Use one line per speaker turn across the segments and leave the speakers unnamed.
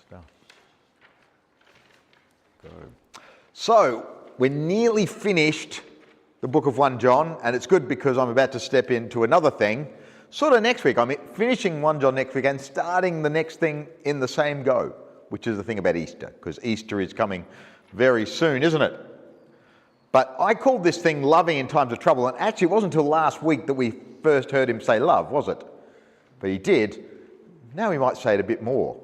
stuff. Go. So, we're nearly finished the book of 1 John, and it's good because I'm about to step into another thing. Sort of next week. I'm finishing 1 John next week and starting the next thing in the same go, which is the thing about Easter, because Easter is coming very soon, isn't it? But I called this thing loving in times of trouble, and actually it wasn't until last week that we first heard him say love, was it? But he did. Now he might say it a bit more.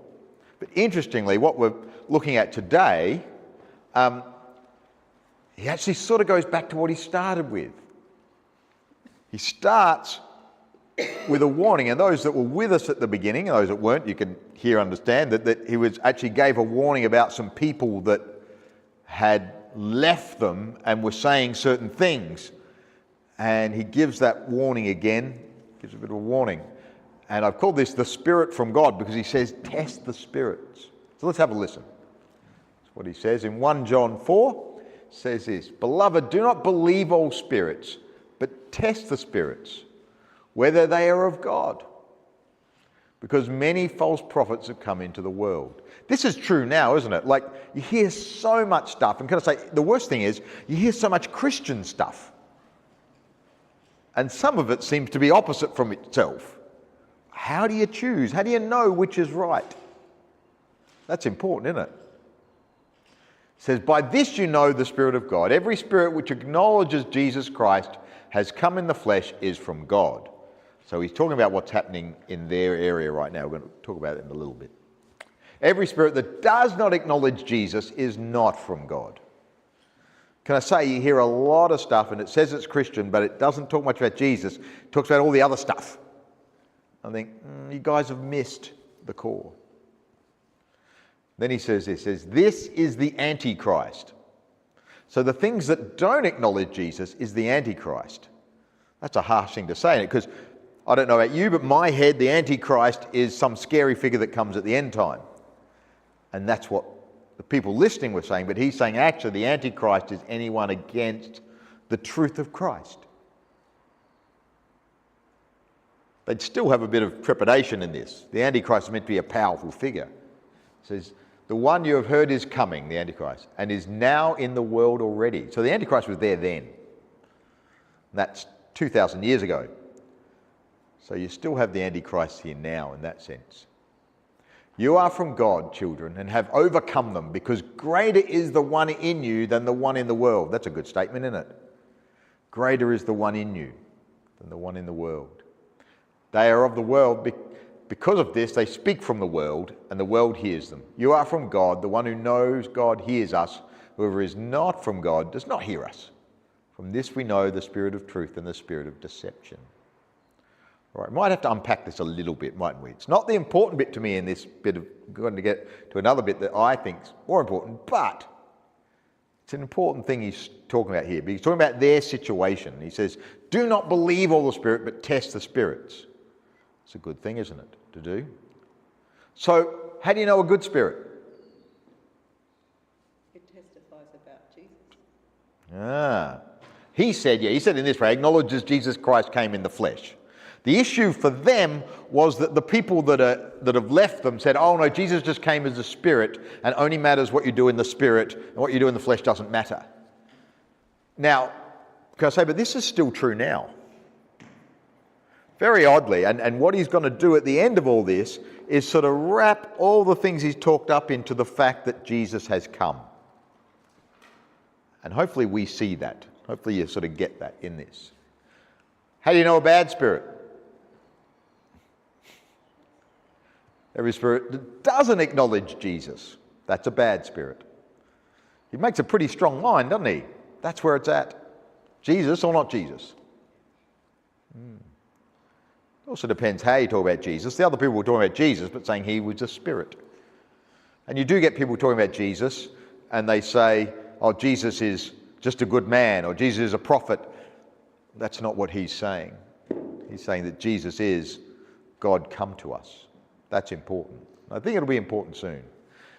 But interestingly, what we're looking at today, he actually sort of goes back to what he started with. He starts with a warning, and those that were with us at the beginning, and those that weren't, you can understand that he was actually gave a warning about some people that had left them and were saying certain things. And he gives that warning again, gives a bit of a warning. And I've called this the Spirit from God because he says, test the spirits. So let's have a listen. That's what he says in 1 John 4, says this, Beloved, do not believe all spirits, but test the spirits, whether they are of God, because many false prophets have come into the world. This is true now, isn't it? Like, you hear so much stuff, and can I say, the worst thing is, you hear so much Christian stuff, and some of it seems to be opposite from itself. How do you choose? How do you know which is right? That's important, isn't it? It says, by this you know the Spirit of God. Every spirit which acknowledges Jesus Christ has come in the flesh is from God. So he's talking about what's happening in their area right now. We're going to talk about it in a little bit. Every spirit that does not acknowledge Jesus is not from God. Can I say, you hear a lot of stuff and it says it's Christian, but it doesn't talk much about Jesus. It talks about all the other stuff. I think, you guys have missed the core. Then he says this, this is the Antichrist. So the things that don't acknowledge Jesus is the Antichrist. That's a harsh thing to say, because I don't know about you, but my head, the Antichrist is some scary figure that comes at the end time. And that's what the people listening were saying, but he's saying actually the Antichrist is anyone against the truth of Christ. They'd still have a bit of trepidation in this. The Antichrist is meant to be a powerful figure. It says, the one you have heard is coming, the Antichrist, and is now in the world already. So the Antichrist was there then. That's 2,000 years ago. So you still have the Antichrist here now in that sense. You are from God, children, and have overcome them, because greater is the one in you than the one in the world. That's a good statement, isn't it? Greater is the one in you than the one in the world. They are of the world. Because of this, they speak from the world, and the world hears them. You are from God. The one who knows God hears us. Whoever is not from God does not hear us. From this we know the spirit of truth and the spirit of deception. All right, might have to unpack this a little bit, mightn't we? It's not the important bit to me in this bit of going to get to another bit that I think is more important, but it's an important thing he's talking about here. But he's talking about their situation. He says, do not believe all the spirit, but test the spirits. It's a good thing, isn't it, to do? So, how do you know a good spirit?
It testifies about Jesus.
He said in this way, acknowledges Jesus Christ came in the flesh. The issue for them was that the people that have left them said, oh no, Jesus just came as a spirit and only matters what you do in the spirit and what you do in the flesh doesn't matter. Now, can I say, but this is still true now. Very oddly, and what he's going to do at the end of all this is sort of wrap all the things he's talked up into the fact that Jesus has come. And hopefully we see that. Hopefully you sort of get that in this. How do you know a bad spirit? Every spirit that doesn't acknowledge Jesus, that's a bad spirit. He makes a pretty strong line, doesn't he? That's where it's at. Jesus or not Jesus. It also depends how you talk about Jesus. The other people were talking about Jesus, but saying he was a spirit. And you do get people talking about Jesus, and they say, oh, Jesus is just a good man, or Jesus is a prophet. That's not what he's saying. He's saying that Jesus is God come to us. That's important. I think it'll be important soon.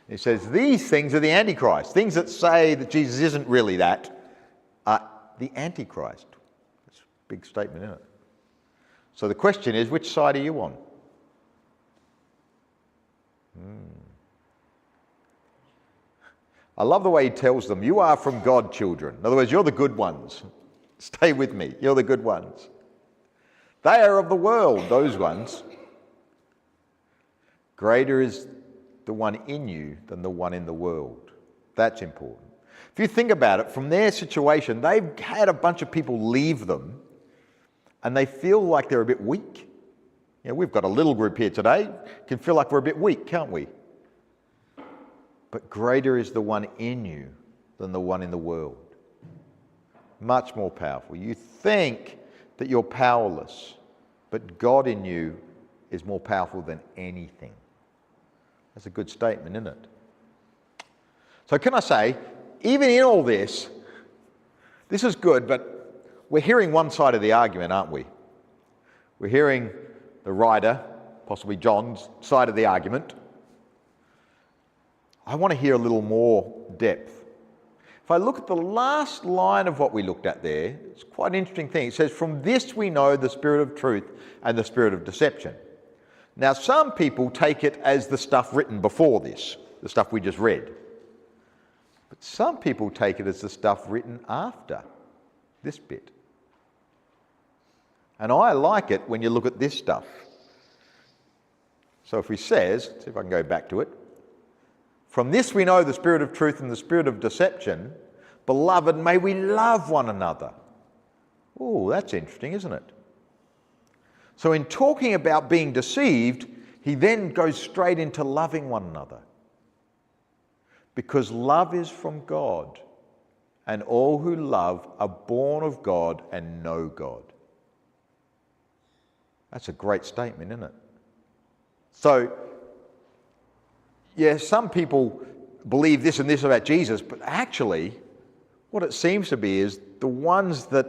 He says these things are the Antichrist. Things that say that Jesus isn't really that are the Antichrist. That's a big statement, isn't it? So the question is, which side are you on? I love the way he tells them, you are from God, children. In other words, you're the good ones. Stay with me. You're the good ones. They are of the world, those ones. Greater is the one in you than the one in the world. That's important. If you think about it, from their situation, they've had a bunch of people leave them and they feel like they're a bit weak. You know, we've got a little group here today, can feel like we're a bit weak, can't we? But greater is the one in you than the one in the world. Much more powerful. You think that you're powerless, but God in you is more powerful than anything. That's a good statement, isn't it? So can I say, even in all this, this is good, but we're hearing one side of the argument, aren't we? We're hearing the writer, possibly John's, side of the argument. I want to hear a little more depth. If I look at the last line of what we looked at there, it's quite an interesting thing. It says, from this we know the spirit of truth and the spirit of deception. Now, some people take it as the stuff written before this, the stuff we just read. But some people take it as the stuff written after this bit. And I like it when you look at this stuff. So if he says, see if I can go back to it, from this we know the spirit of truth and the spirit of deception. Beloved, may we love one another. Oh, that's interesting, isn't it? So in talking about being deceived, he then goes straight into loving one another. Because love is from God, and all who love are born of God and know God. That's a great statement, isn't it? So, yeah, some people believe this and this about Jesus, but actually, what it seems to be is the ones that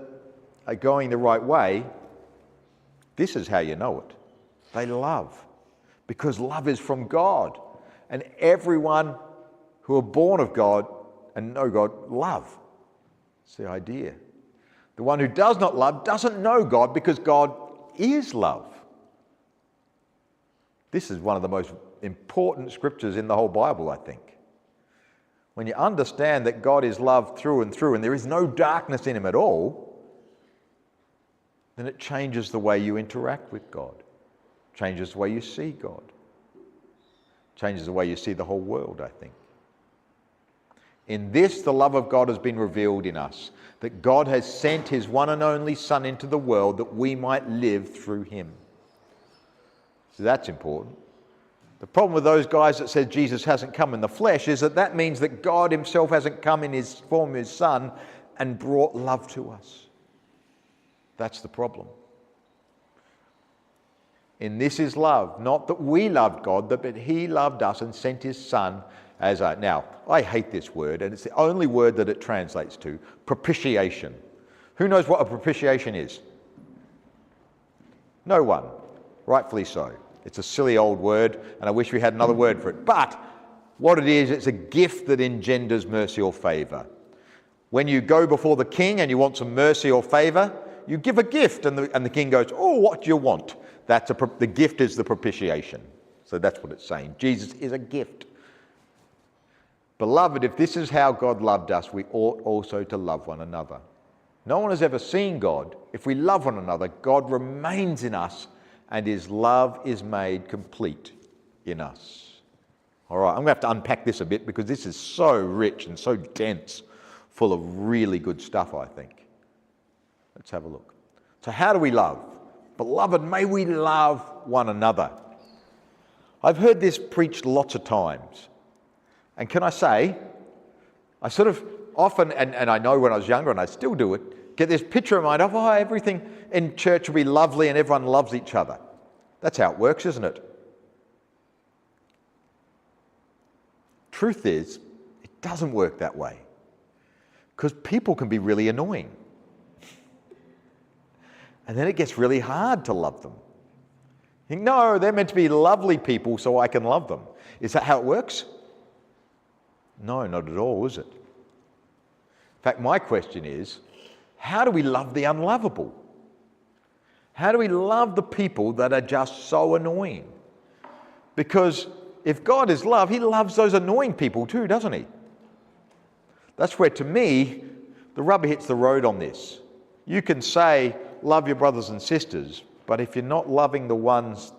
are going the right way, this is how you know it. They love, because love is from God. And everyone who are born of God and know God love. It's the idea. The one who does not love doesn't know God, because God is love. This is one of the most important scriptures in the whole Bible, I think. When you understand that God is love through and through and there is no darkness in him at all, then it changes the way you interact with God, changes the way you see God, changes the way you see the whole world, I think. In this, the love of God has been revealed in us, that God has sent his one and only Son into the world that we might live through him. So that's important. The problem with those guys that said Jesus hasn't come in the flesh is that means that God himself hasn't come in his form of his Son and brought love to us. That's the problem. In this is love, not that we loved God, but he loved us and sent his Son as a... Now, I hate this word, and it's the only word that it translates to, propitiation. Who knows what a propitiation is? No one. Rightfully so. It's a silly old word, and I wish we had another word for it. But what it is, it's a gift that engenders mercy or favour. When you go before the king and you want some mercy or favour, you give a gift, and the king goes, oh, what do you want? The gift is the propitiation. So that's what it's saying. Jesus is a gift. Beloved, if this is how God loved us, we ought also to love one another. No one has ever seen God. If we love one another, God remains in us, and his love is made complete in us. All right, I'm going to have to unpack this a bit, because this is so rich and so dense, full of really good stuff, I think. Let's have a look. So how do we love? Beloved, may we love one another. I've heard this preached lots of times. And can I say, I sort of often, and I know when I was younger, and I still do it, get this picture in mind of, oh, everything in church will be lovely and everyone loves each other. That's how it works, isn't it? Truth is, it doesn't work that way. Because people can be really annoying. And then it gets really hard to love them. You think, no, they're meant to be lovely people so I can love them. Is that how it works? No, not at all, is it? In fact, my question is, how do we love the unlovable? How do we love the people that are just so annoying? Because if God is love, he loves those annoying people too, doesn't he? That's where, to me, the rubber hits the road on this. You can say, love your brothers and sisters, but if you're not loving the ones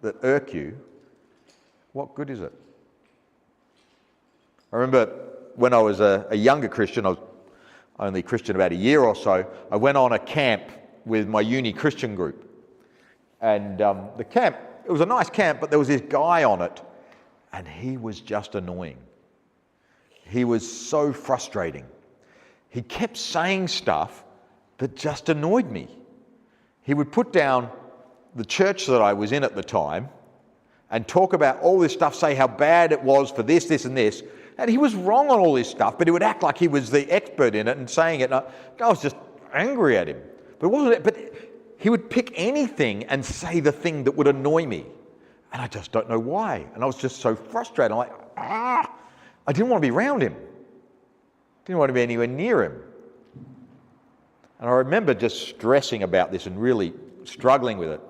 that irk you, what good is it? I remember when I was a younger Christian, I was only Christian about a year or so, I went on a camp with my uni Christian group. And the camp, it was a nice camp, but there was this guy on it, and he was just annoying. He was so frustrating. He kept saying stuff that just annoyed me. He would put down the church that I was in at the time and talk about all this stuff, say how bad it was for this, this and this. And he was wrong on all this stuff, but he would act like he was the expert in it and saying it. And I was just angry at him. But it wasn't it. But he would pick anything and say the thing that would annoy me. And I just don't know why. And I was just so frustrated. I'm like, I didn't want to be around him. Didn't want to be anywhere near him. And I remember just stressing about this and really struggling with it.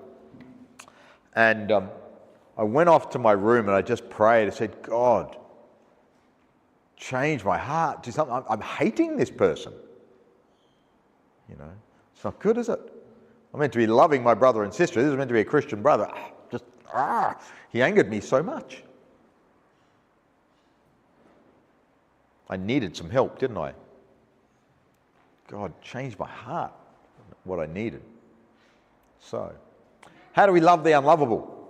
And I went off to my room and I just prayed. I said, God, change my heart. Do something. I'm hating this person. You know, it's not good, is it? I'm meant to be loving my brother and sister. This is meant to be a Christian brother. He angered me so much. I needed some help, didn't I? God changed my heart, what I needed. So, how do we love the unlovable?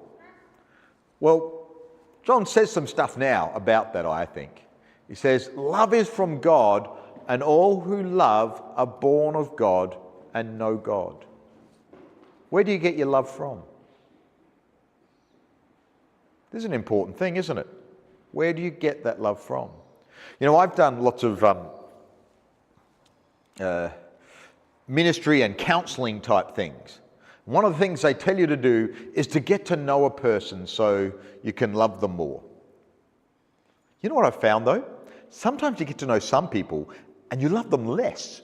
Well, John says some stuff now about that, I think. He says, love is from God, and all who love are born of God and know God. Where do you get your love from? This is an important thing, isn't it? Where do you get that love from? You know, I've done lots of ministry and counselling type things. One of the things they tell you to do is to get to know a person so you can love them more. You know what I've found though? Sometimes you get to know some people and you love them less.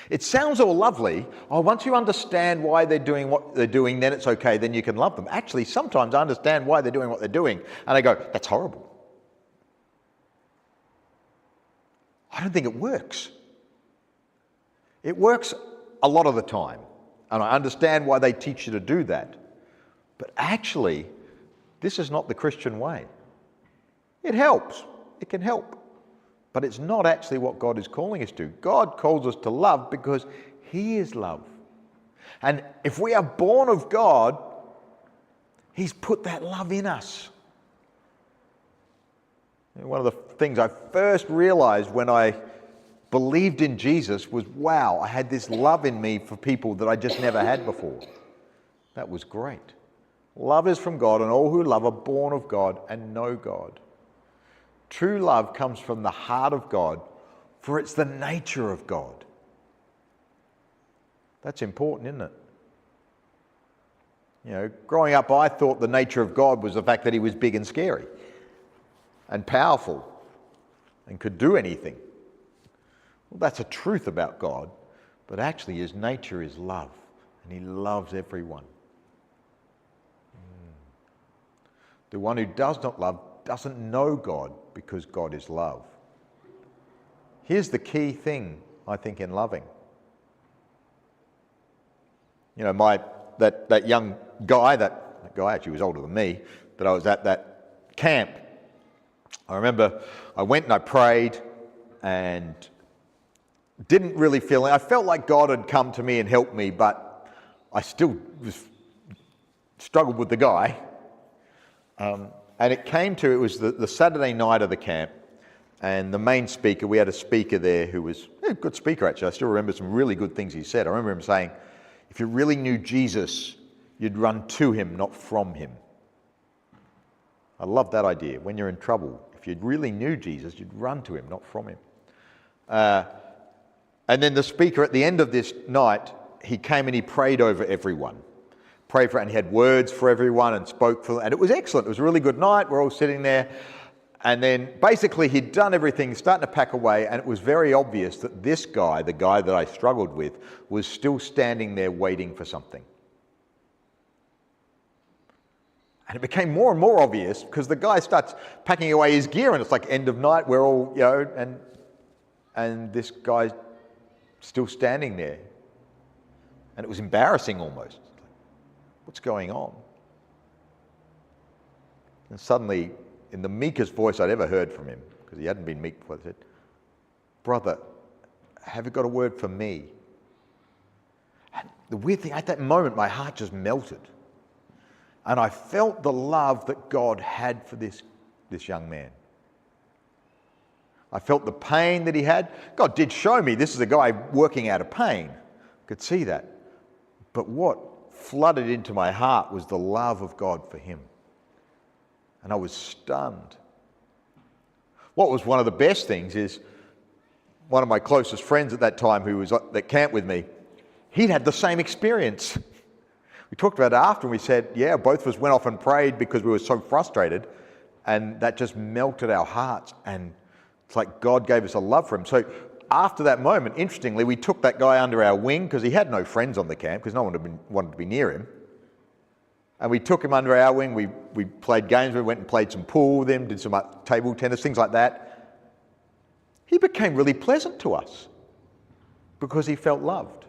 It sounds all lovely. Oh, once you understand why they're doing what they're doing, then it's okay, then you can love them. Actually, sometimes I understand why they're doing what they're doing, and I go, that's horrible. I don't think it works. It works a lot of the time, and I understand why they teach you to do that. But actually, this is not the Christian way. It helps. It can help. But it's not actually what God is calling us to. God calls us to love because He is love. And if we are born of God, He's put that love in us. One of the things I first realized when I believed in Jesus was, wow, I had this love in me for people that I just never had before. That was great. Love is from God, and all who love are born of God and know God. True love comes from the heart of God, for it's the nature of God. That's important, isn't it? You know, growing up, I thought the nature of God was the fact that He was big and scary and powerful and could do anything. Well, that's a truth about God, but actually His nature is love, and He loves everyone. The one who does not love doesn't know God, because God is love. Here's the key thing, I think, in loving. You know, that young guy, that guy actually was older than me, that I was at that camp. I remember I went and I prayed and didn't really feel it. I felt like God had come to me and helped me, but I still struggled with the guy. And it was the Saturday night of the camp, and the main speaker, we had a speaker there who was a good speaker actually. I still remember some really good things he said. I remember him saying, if you really knew Jesus, you'd run to Him, not from Him. I love that idea. When you're in trouble, if you really knew Jesus, you'd run to Him, not from Him. And then the speaker at the end of this night, he came and he prayed over everyone. Prayed for it, and he had words for everyone and spoke for them. And it was excellent. It was a really good night. We're all sitting there. And then basically he'd done everything, starting to pack away, and it was very obvious that this guy, the guy that I struggled with, was still standing there waiting for something. And it became more and more obvious because the guy starts packing away his gear and it's like end of night, we're all, and this guy's still standing there. And it was embarrassing almost. What's going on? And suddenly, in the meekest voice I'd ever heard from him, because he hadn't been meek before, he said, "Brother, have you got a word for me?" And the weird thing, at that moment, my heart just melted. And I felt the love that God had for this young man. I felt the pain that he had. God did show me this is a guy working out of pain. I could see that. But what flooded into my heart was the love of God for him. And I was stunned. What was one of the best things is one of my closest friends at that time who was at camp with me, he'd had the same experience. We talked about it after and we said, yeah, both of us went off and prayed because we were so frustrated, and that just melted our hearts, and it's like God gave us a love for him. So after that moment, interestingly, we took that guy under our wing because he had no friends on the camp because no one wanted to be near him. And we took him under our wing, we played games, we went and played some pool with him, did some table tennis, things like that. He became really pleasant to us because he felt loved.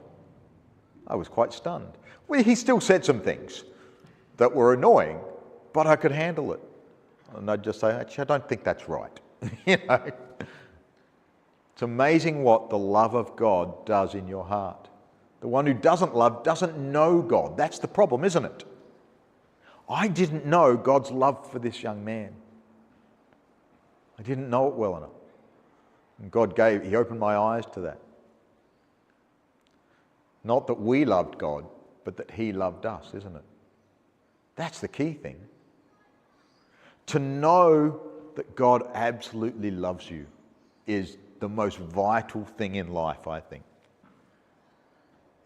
I was quite stunned. Well, he still said some things that were annoying, but I could handle it. And I'd just say, actually, I don't think that's right. It's amazing what the love of God does in your heart. The one who doesn't love doesn't know God. That's the problem, isn't it? I didn't know God's love for this young man. I didn't know it well enough. And he opened my eyes to that. Not that we loved God, but that he loved us, isn't it? That's the key thing. To know that God absolutely loves you is the most vital thing in life, I think.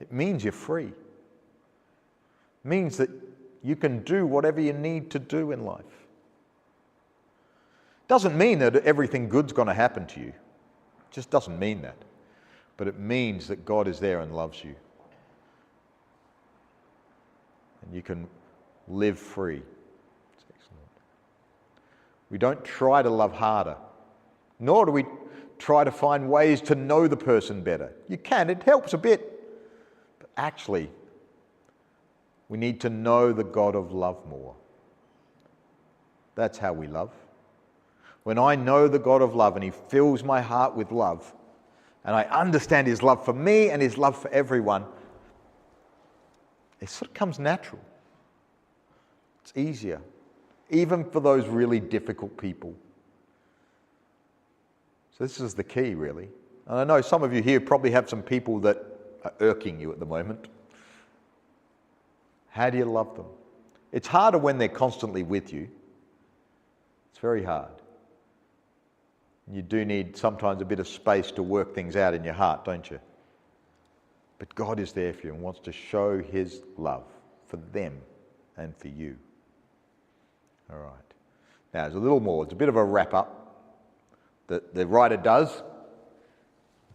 It means you're free. It means that you can do whatever you need to do in life. Doesn't mean that everything good's going to happen to you. It just doesn't mean that. But it means that God is there and loves you. And you can live free. It's excellent. We don't try to love harder, nor do we try to find ways to know the person better. You can, it helps a bit. But actually, we need to know the God of love more. That's how we love. When I know the God of love and he fills my heart with love, and I understand his love for me and his love for everyone, it sort of comes natural. It's easier, even for those really difficult people. So this is the key, really. And I know some of you here probably have some people that are irking you at the moment. How do you love them? It's harder when they're constantly with you. It's very hard. You do need sometimes a bit of space to work things out in your heart, don't you? But God is there for you and wants to show his love for them and for you. All right. Now, there's a little more. It's a bit of a wrap-up that the writer does.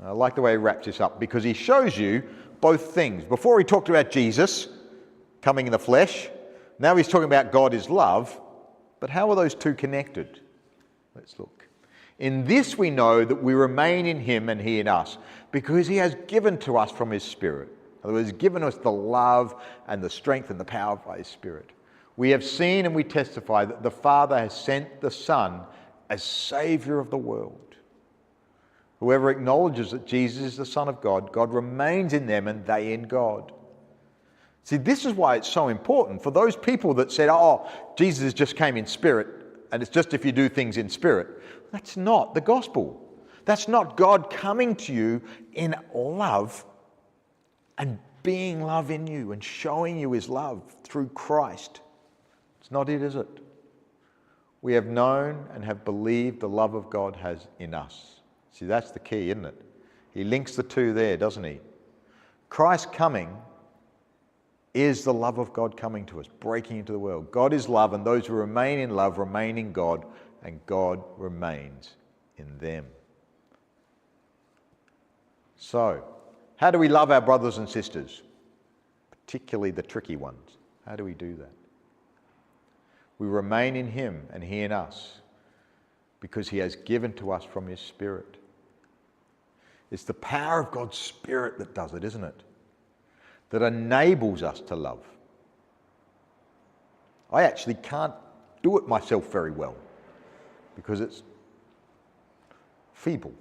I like the way he wraps this up because he shows you both things. Before he talked about Jesus coming in the flesh, now he's talking about God is love. But how are those two connected? Let's look. In this we know that we remain in him and he in us, because he has given to us from his Spirit. In other words, he's given us the love and the strength and the power by his Spirit. We have seen and we testify that the Father has sent the Son as Saviour of the world. Whoever acknowledges that Jesus is the Son of God, God remains in them and they in God. See, this is why it's so important for those people that said, oh, Jesus just came in spirit and it's just if you do things in spirit. That's not the gospel. That's not God coming to you in love and being love in you and showing you his love through Christ. It's not it, is it? We have known and have believed the love of God has in us. See, that's the key, isn't it? He links the two there, doesn't he? Christ coming is the love of God coming to us, breaking into the world. God is love, and those who remain in love remain in God, and God remains in them. So, how do we love our brothers and sisters? Particularly the tricky ones. How do we do that? We remain in him and he in us because he has given to us from his Spirit. It's the power of God's Spirit that does it, isn't it? That enables us to love. I actually can't do it myself very well because it's feeble.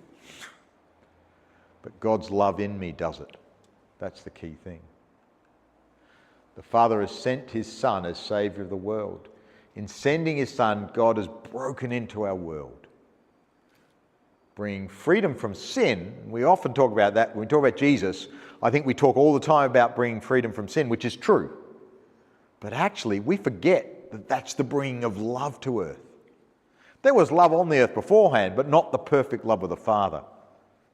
But God's love in me does it. That's the key thing. The Father has sent his Son as Saviour of the world. In sending his Son, God has broken into our world, bringing freedom from sin. We often talk about that. When we talk about Jesus, I think we talk all the time about bringing freedom from sin, which is true. But actually, we forget that that's the bringing of love to earth. There was love on the earth beforehand, but not the perfect love of the Father,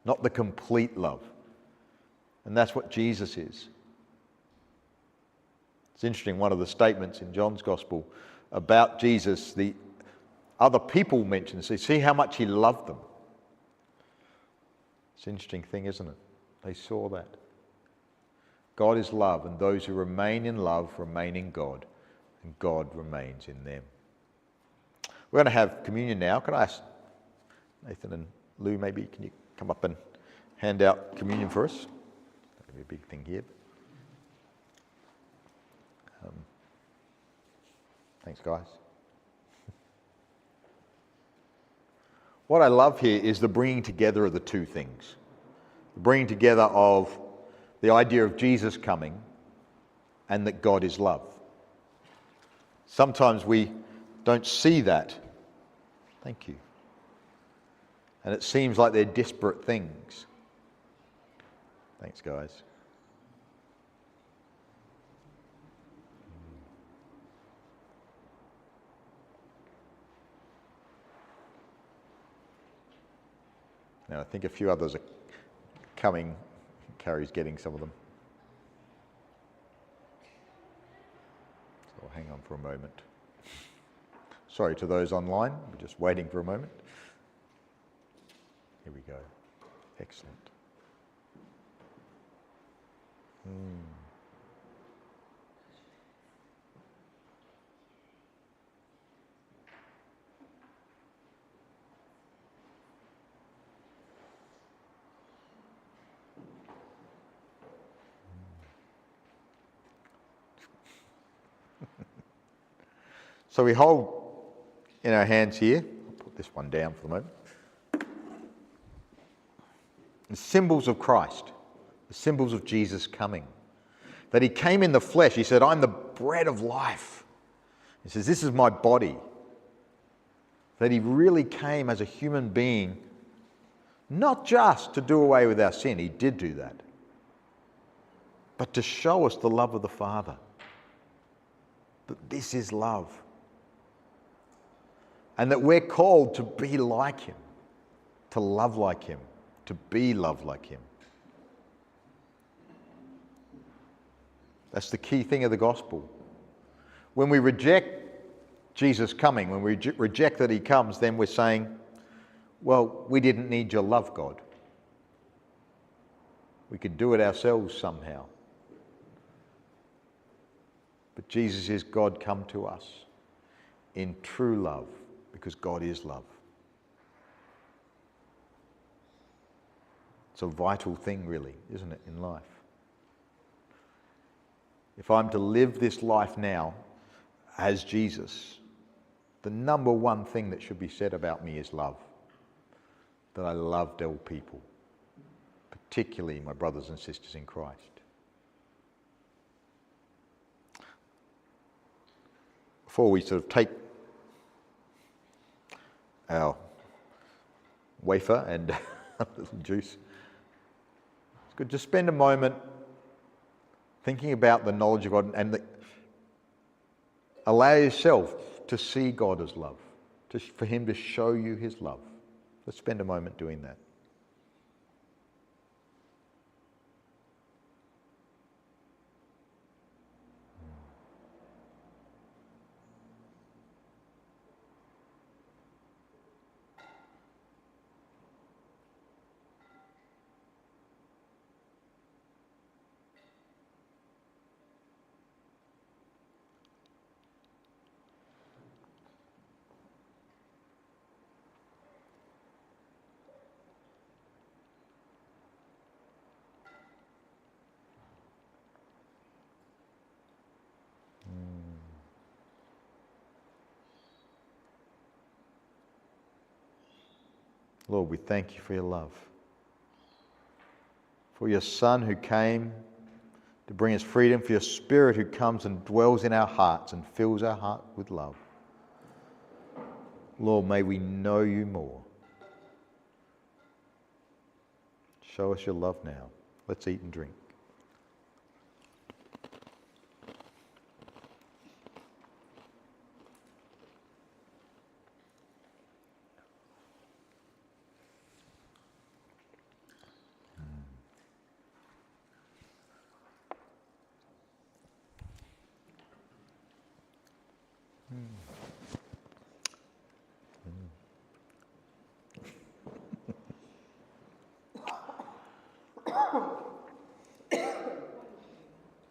not the complete love. And that's what Jesus is. It's interesting, one of the statements in John's Gospel about Jesus, the other people mentioned, see how much he loved them. It's an interesting thing, isn't it? They saw that. God is love, and those who remain in love remain in God, and God remains in them. We're going to have communion now. Can I ask Nathan and Lou, maybe, can you come up and hand out communion for us? That'll be a big thing here. Thanks, guys. What I love here is the bringing together of the two things. The bringing together of the idea of Jesus coming and that God is love. Sometimes we don't see that. Thank you. And it seems like they're disparate things. Thanks, guys. Now, I think a few others are coming. Carrie's getting some of them. So I'll hang on for a moment. Sorry to those online, we're just waiting for a moment. Here we go. Excellent. So we hold in our hands here, I'll put this one down for the moment, the symbols of Christ, the symbols of Jesus coming. That he came in the flesh. He said, I'm the bread of life. He says, this is my body. That he really came as a human being, not just to do away with our sin, he did do that, but to show us the love of the Father. That this is love. And that we're called to be like him, to love like him, to be loved like him. That's the key thing of the gospel. When we reject Jesus coming, when we reject that he comes, then we're saying, well, we didn't need your love, God. We could do it ourselves somehow. But Jesus is God come to us in true love, because God is love. It's a vital thing, really, isn't it, in life? If I'm to live this life now as Jesus, the number one thing that should be said about me is love. That I loved all people, particularly my brothers and sisters in Christ. Before we sort of take our wafer and a little juice, it's good to spend a moment thinking about the knowledge of God and allow yourself to see God as love, for him to show you his love. Let's spend a moment doing that. Lord, we thank you for your love, for your Son who came to bring us freedom, for your Spirit who comes and dwells in our hearts and fills our heart with love. Lord, may we know you more. Show us your love now. Let's eat and drink.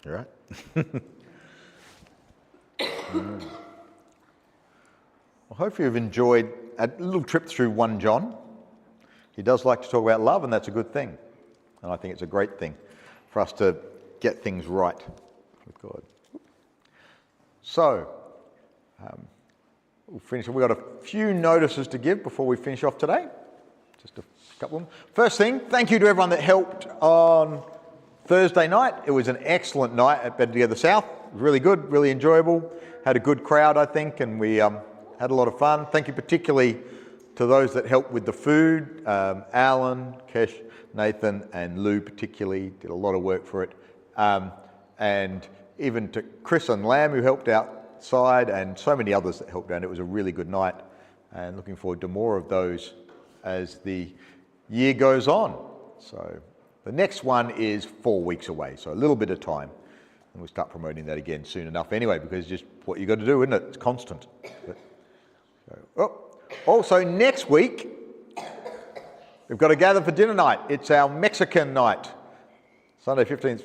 You all right? Well, hopefully you've enjoyed a little trip through 1 John. He does like to talk about love, and that's a good thing. And I think it's a great thing for us to get things right with God. So, we'll finish. We've got a few notices to give before we finish off today. Just a couple of them. First thing, thank you to everyone that helped on Thursday night. It was an excellent night at Better Together South. It was really good, really enjoyable. Had a good crowd, I think, and we had a lot of fun. Thank you particularly to those that helped with the food. Alan, Kesh, Nathan and Lou particularly did a lot of work for it. And even to Chris and Lamb who helped outside, and so many others that helped out. It was a really good night, and looking forward to more of those as the year goes on. So the next one is 4 weeks away, so a little bit of time. And we'll start promoting that again soon enough anyway, because it's just what you've got to do, isn't it? It's constant. Also, next week, we've got to gather for dinner night. It's our Mexican night. Sunday 15th,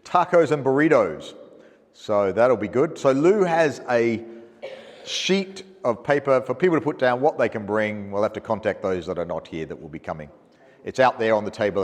tacos and burritos. So that'll be good. So Lou has a sheet of paper for people to put down what they can bring. We'll have to contact those that are not here that will be coming. It's out there on the table